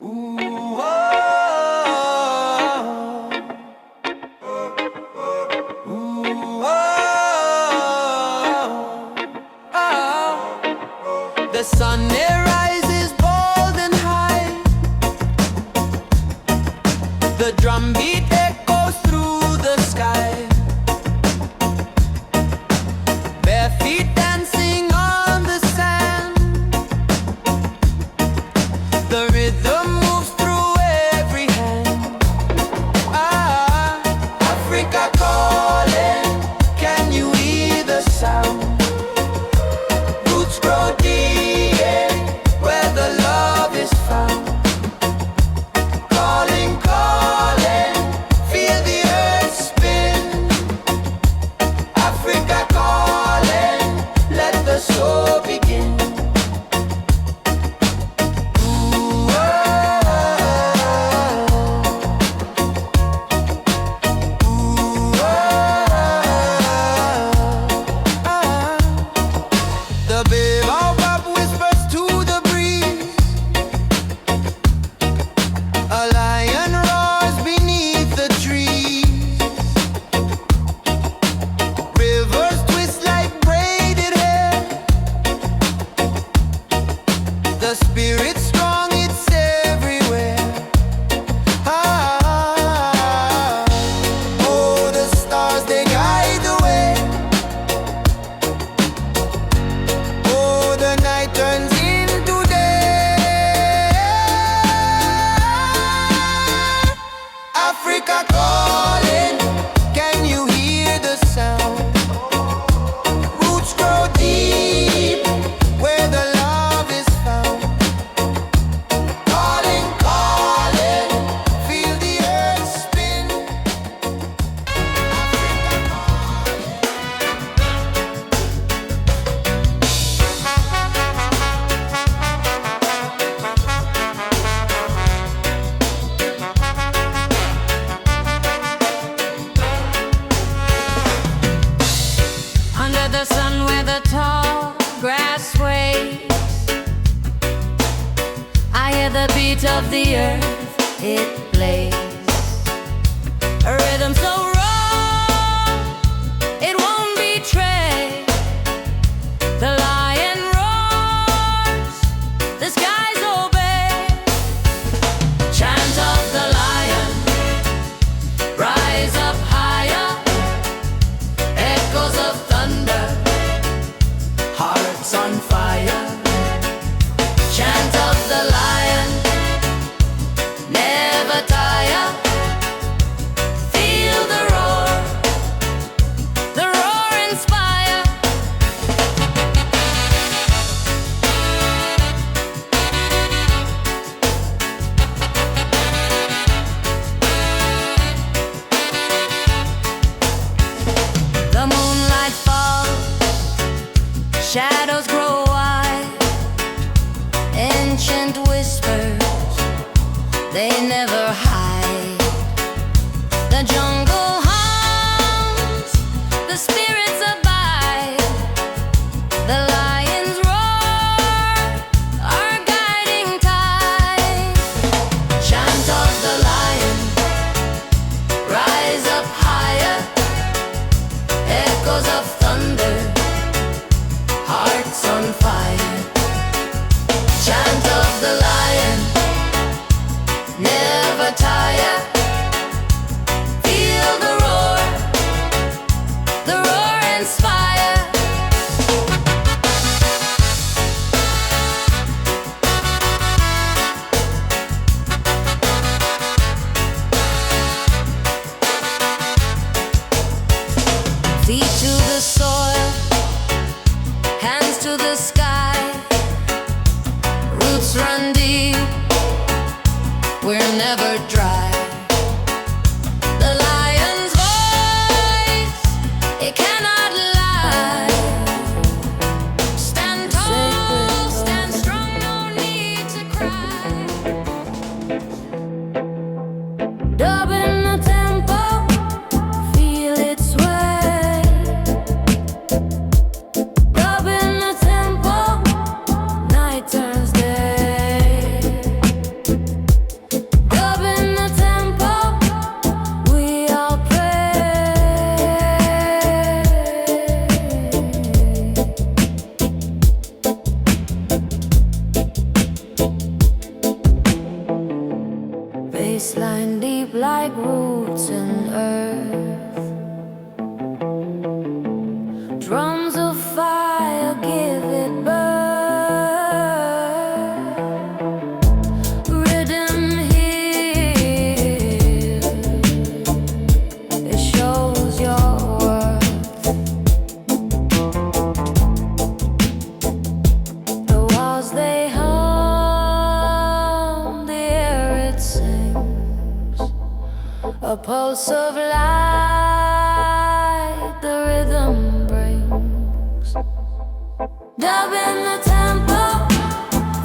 Ooh, oh, ooh, oh. The sun it rises bold and high. The drum beat echoes through the sky. Bare feet dancing on the sand. The rhythm moves through every hand. Ah, Africa calling, can you hear the sound? Roots grow deep where the love is found. Calling, calling, feel the earth spin. Africa calling, let the soul begin. Ooh, oh, ooh, oh. The baobab whispers to the breeze. A lion roars beneath the trees. Rivers twist like braided hair. The spirit's strong, it's everywhere. Ah, oh, the stars, they guide the way. Oh, the night turns into day. Africa calling, can you hear the sound? Roots grow deep where the love is found. Calling, calling, feel the earth spin. Africa Under the sun where the tall grass sways, I hear the beat of the earth, it plays. A rhythm so raw, it won't betray. The lion roars, the skies obey. Chant of the lion, rise up higher. Echoes of thunder, hearts on fire. Chant of the lion, never tire. Feel the roar inspire. The moonlight falls, shadows grow wide. Ancient whispers, they never hide. The jungle hums, the spirits abide. The lion's roar, our guiding tide. Chant of the lion, rise up higher. Echoes of thunder, hearts on fire. Chant of the lion, never tire. Feel baseline deep like roots in earth. Drums of fire give it birth. Rhythm here, it shows your worth. The walls they hum, the air it sings, a pulse of light, the rhythm brings. Dub in the tempo,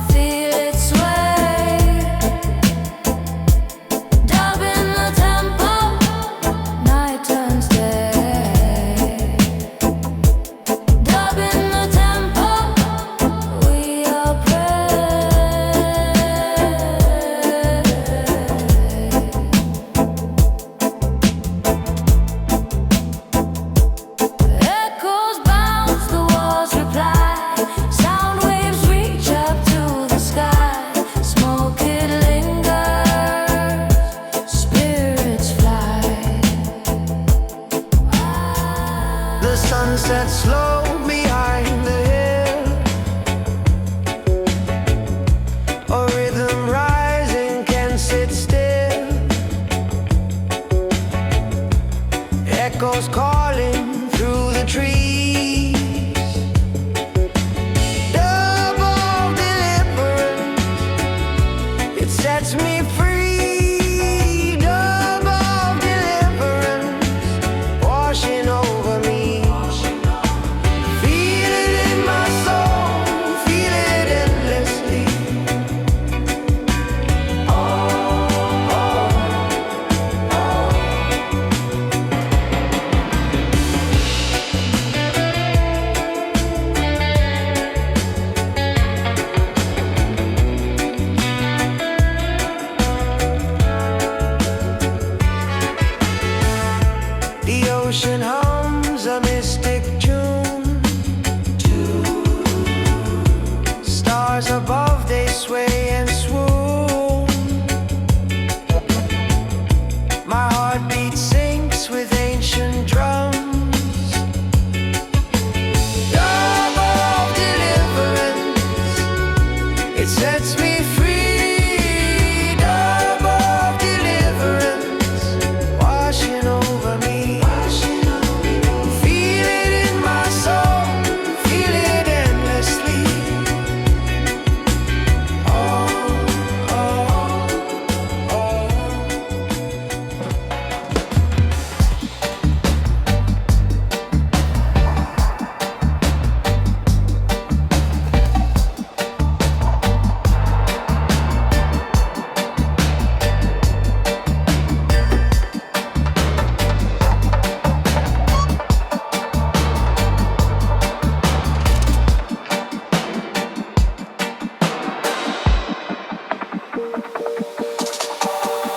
feel it sway. Dub in the tempo, night turns day. Dub in the tempo, we are echoes bounce, the walls reply. Sound waves reach up to the sky. Smoke it lingers, spirits fly. The sun sets slow behind the hill, a rhythm rising can sit still. Echoes calling through the trees. Dub of deliverance, it sets me free. Dub of deliverance, washing over me. Feel it in my soul, feel it endlessly. The ocean hums a mystic tune. Stars above, they sway and swoon. My heartbeat syncs with ancient drums. Dub of deliverance, it sets me free. Dub of deliverance, washing over me. Feel it in my soul, feel it endlessly. Oh, oh, oh.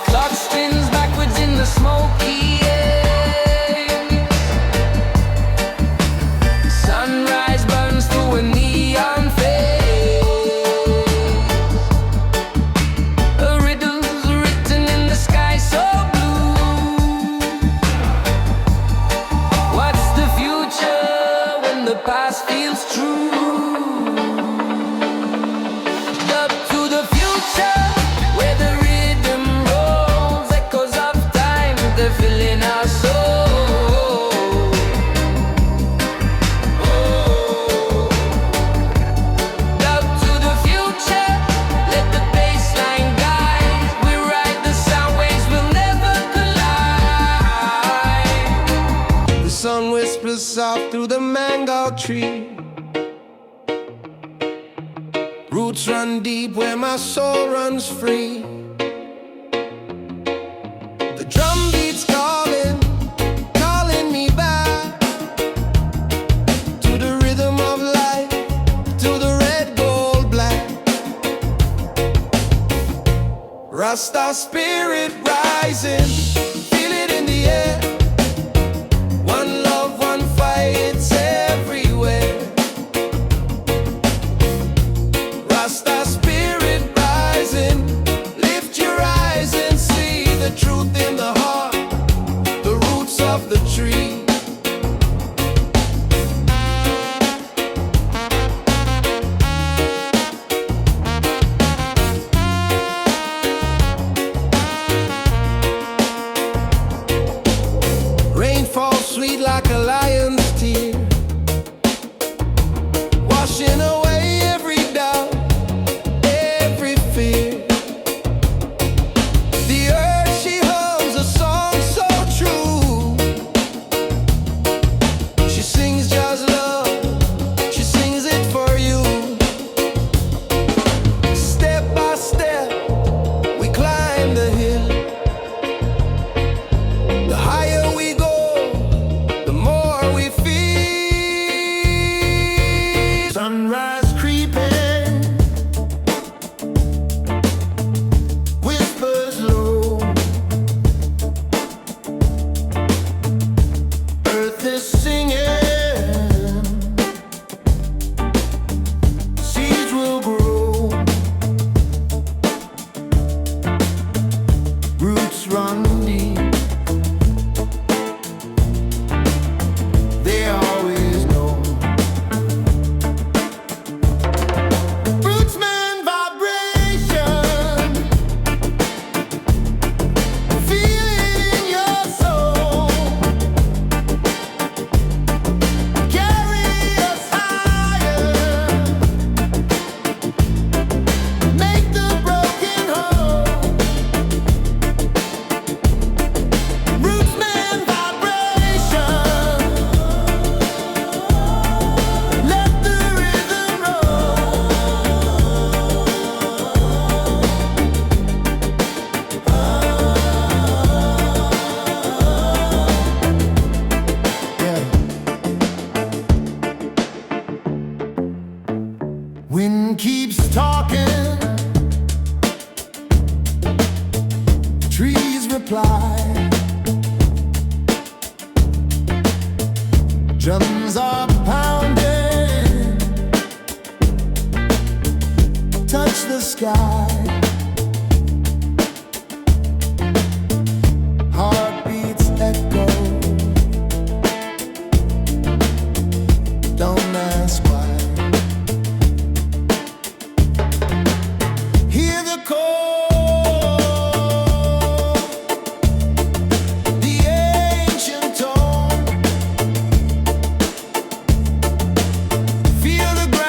Clock spins backwards in the smoky air. Sunrise burns through a neon face. A riddle's written in the sky so blue. What's the future when the past feels true? Up to the future, where the rhythm rolls, echoes of time, they're filling our soul. Up to the future, let the bassline guide. We ride the sound waves, we'll never collide. The sun whispers soft through the mango tree. Roots run deep where my soul runs free. The drum beats calling, calling me back to the rhythm of life, to the red, gold, black. Rasta spirit rising, feel it in the air. One love, one fight, it's everywhere. Rasta spirit rising, lift your eyes and see. supply. Drums are pounding, touch the sky. Heartbeats echo, don't ask why. Hear the call, the ancient tone. Feel the ground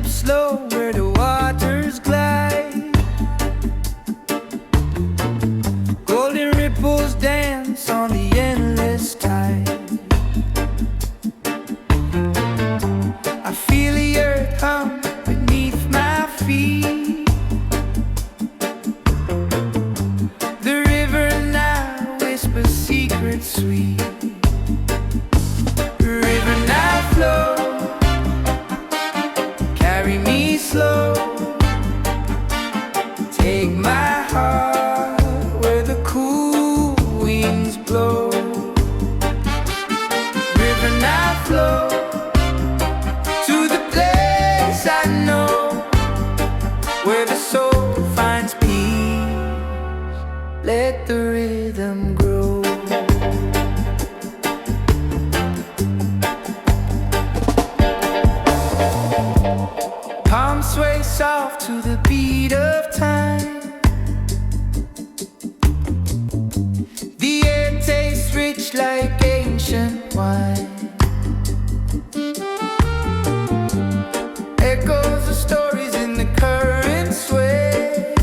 slip slow where the waters glide. Golden ripples dance on the endless tide. I feel the earth hum beneath my feet. The river now whispers secrets sweet. River now flow, carry me slow. Take my heart where the cool winds blow. River now flow to the place I know, where the soul finds peace. Let the rhythm grow. Palms sway soft to the beat of time. The air tastes rich like ancient wine. Echoes of stories in the current sway,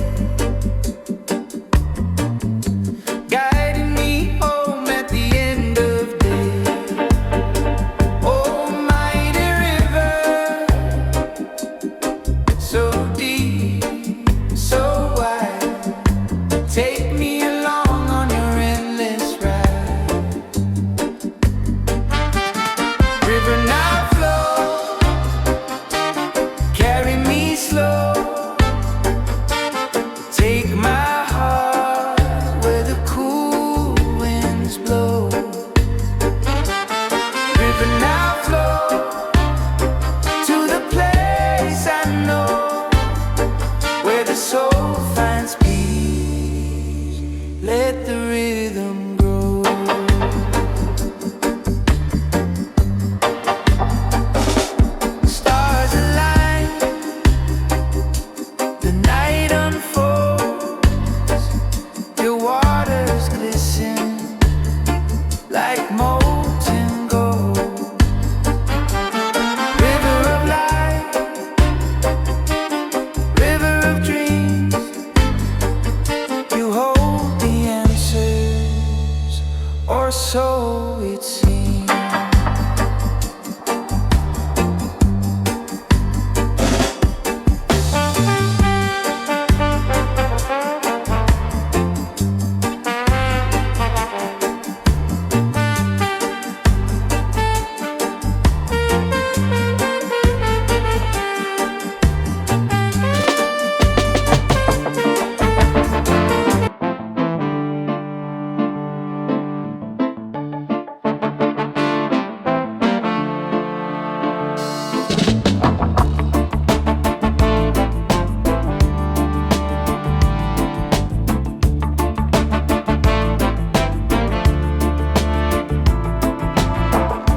guiding me home at the end of day. Oh, mighty river, so deep, so wide, take me along on your endless ride. River now flow, carry me slow. Take my heart where the cool winds blow. River now flow to the place I know, where the soul finds peace. Let the rhythm grow. Stars align, the night unfolds. Your waters glisten like molten gold. River of light, river of dreams, you hold the answers, or so it seems.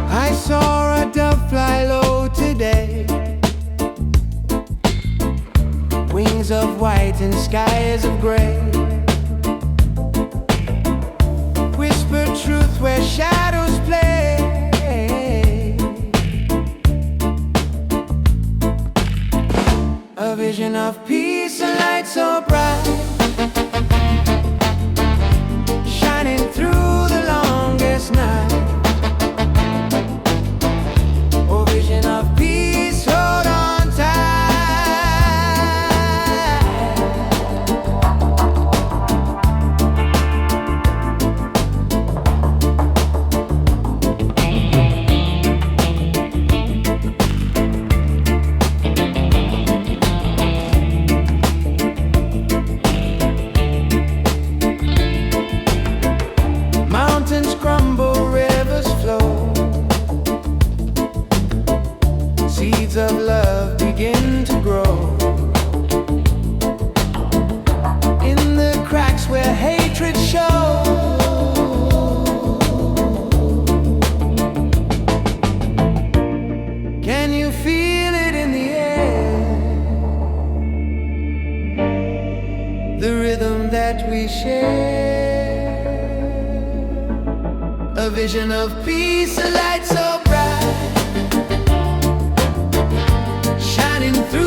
I saw a dove fly low today, wings of white and skies of gray. Whisper truth where shadows play. A vision of peace and light so bright, shining through the longest night. Oh, vision of peace, hold on Mountains crumble, rivers flow, seeds of love begin to grow. In the cracks where hatred shows, can you feel it in the air? The rhythm that we share. A vision of peace, a light so bright, shining through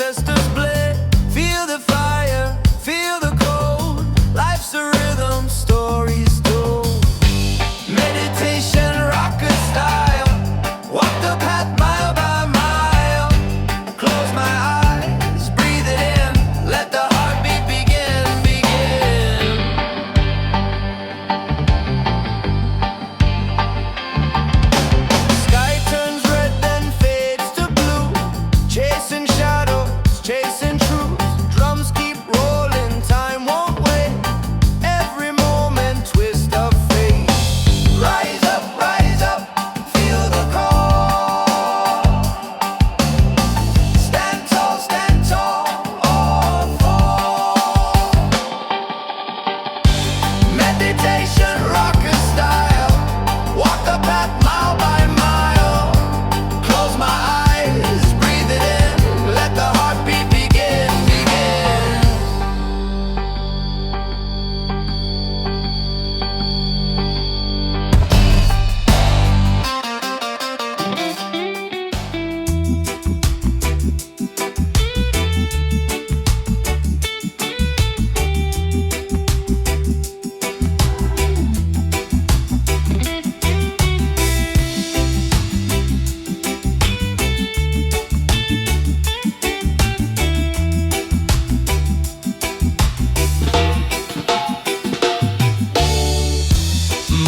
ancestors play. Feel the fire, feel the cold. Life's a rhythm, stories told. Meditation, rocker style. Walk the path mile by mile. Close my eyes, breathe it in. Let the heartbeat begin, begin. Sky turns red then fades to blue. Chasing shadows, chasing truth. Drums keep rolling, time won't wait. Every moment twist of fate. Rise up, feel the call. Stand tall, or fall. Meditation, rocker style. Walk the path mile by mile. Close my eyes, breathe it in. Let the heartbeat begin, begin.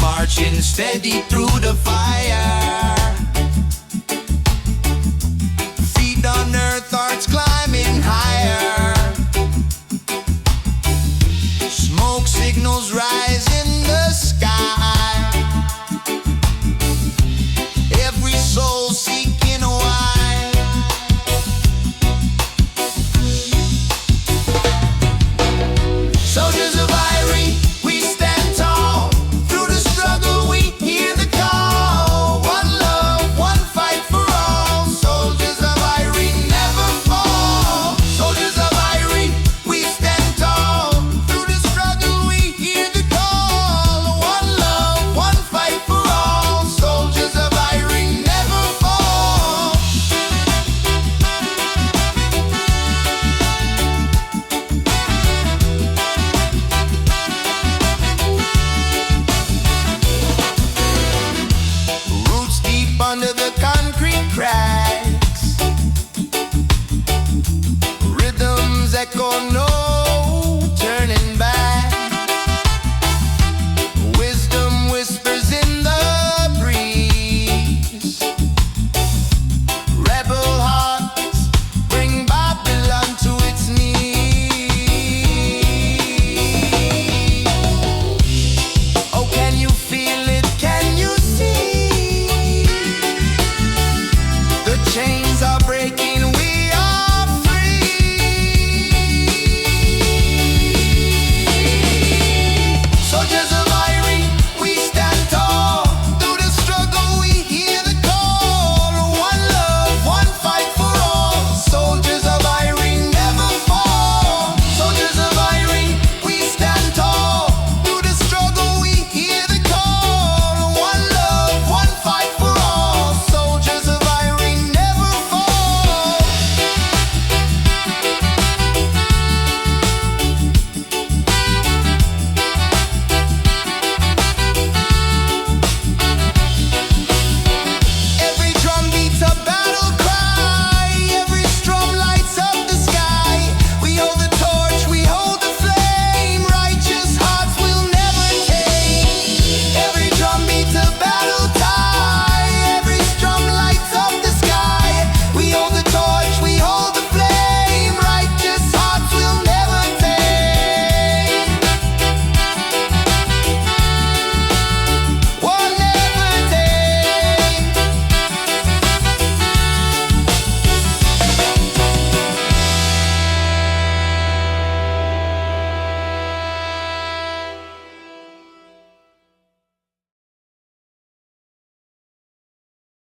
Marching steady